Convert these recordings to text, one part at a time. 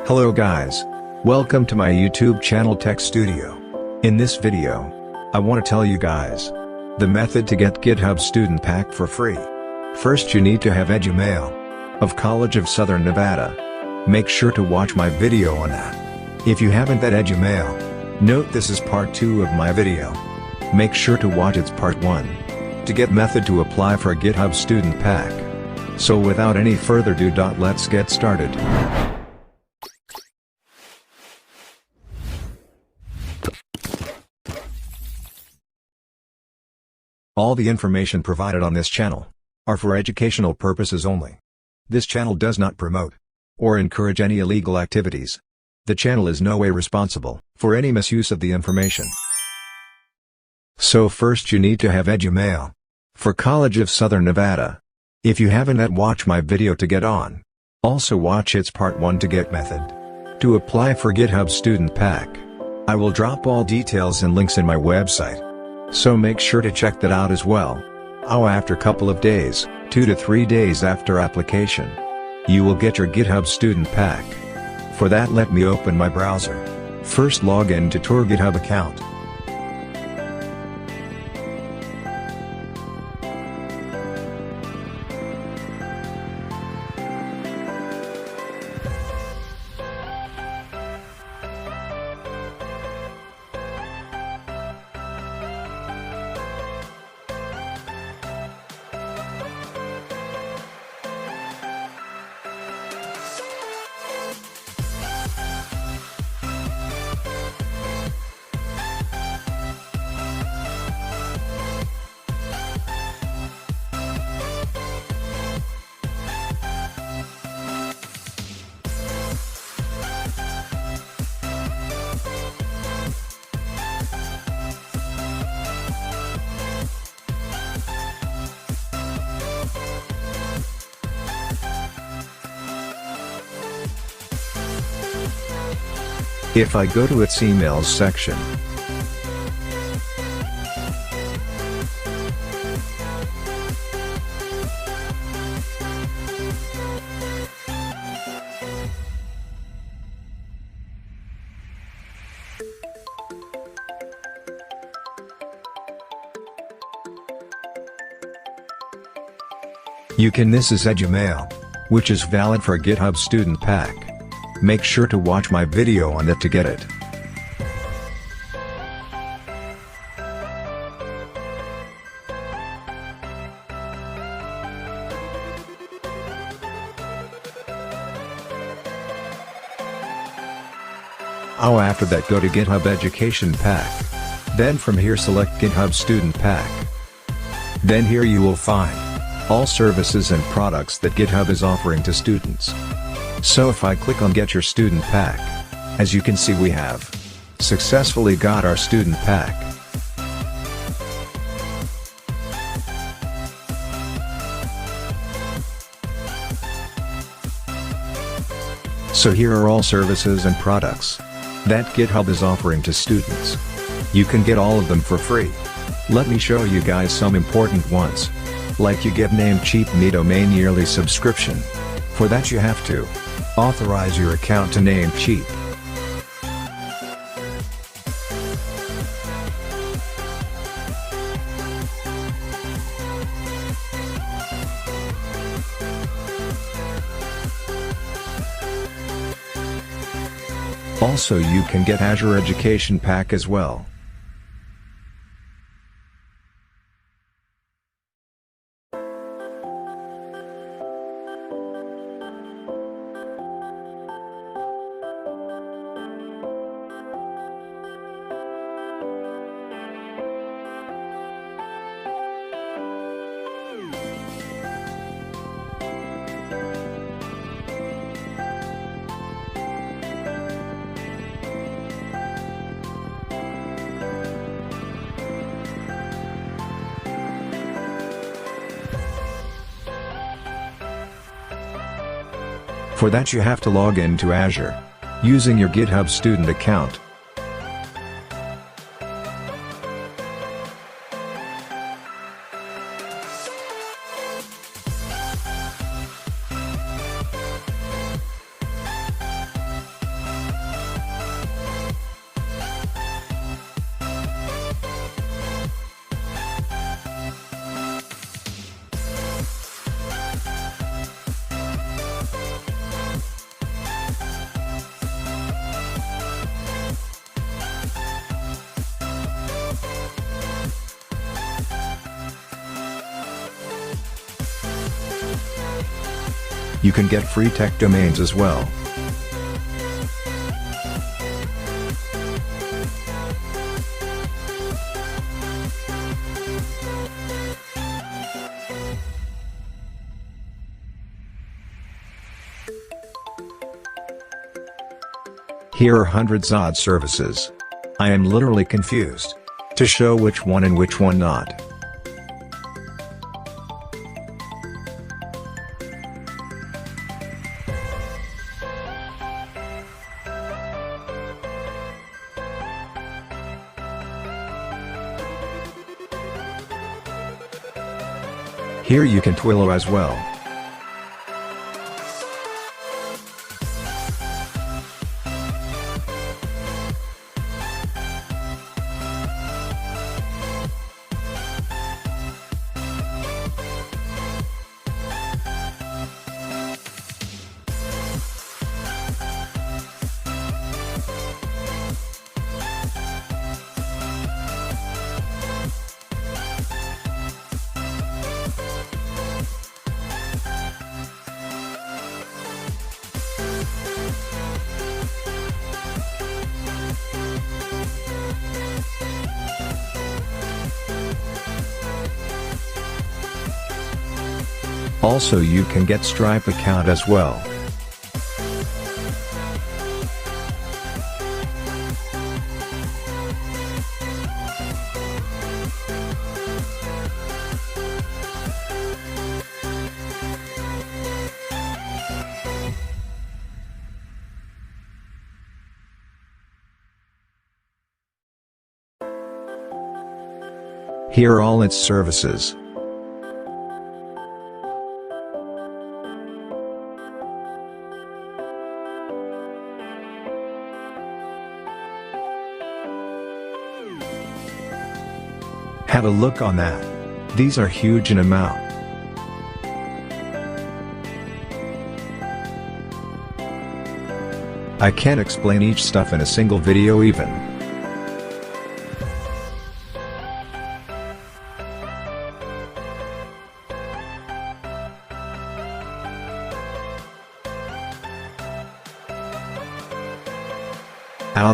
Hello guys. Welcome to my YouTube channel Tech Studio. In this video, I want to tell you guys the method to get GitHub Student Pack for free. First you need to have 𝗓𝗓𝗓𝗓 of College of Southern Nevada. Make sure to watch my video on that. If you haven't that 𝗓𝗓𝗓𝗓, note this is part 2 of my video. Make sure to watch its part 1 to get method to apply for GitHub Student Pack. So without any further ado, let's get started. All the information provided on this channel are for educational purposes only. This channel does not promote or encourage any illegal activities. The channel is no way responsible for any misuse of the information. So first you need to have 𝗓𝗓𝗓𝗓 for College of Southern Nevada. If you haven't yet, watch my video to get on. Also watch its part 1 to get method to apply for GitHub Student Pack. I will drop all details and links in my website, so make sure to check that out as well. After couple of days, 2 to 3 days after application, you will get your GitHub Student Pack. For that, let me open my browser. First log in to your GitHub account. If I go to its emails section, this is 𝗓𝗓𝗓𝗓, which is valid for GitHub Student Pack. Make sure to watch my video on it to get it. After that, go to GitHub Education Pack. Then from here select GitHub Student Pack. Then here you will find all services and products that GitHub is offering to students. So if I click on Get Your Student Pack, as you can see, we have successfully got our Student Pack. So here are all services and products that GitHub is offering to students. You can get all of them for free. Let me show you guys some important ones. Like you get 𝗓𝗓𝗓𝗓𝗓 domain yearly subscription. For that you have to authorize your account to 𝗓𝗓𝗓𝗓𝗓. Also you can get Azure Education Pack as well. For that you have to log in to Azure using your GitHub student account. You can get free tech domains as well. Here are hundreds odd services. I am literally confused to show which one and which one not. Here you can twilio as well. Also you can get Stripe account as well. Here are all its services. Have a look on that. These are huge in amount. I can't explain each stuff in a single video even.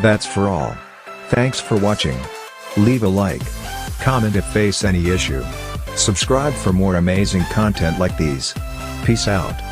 That's for all. Thanks for watching. Leave a like. Comment if face any issue. Subscribe for more amazing content like these. Peace out.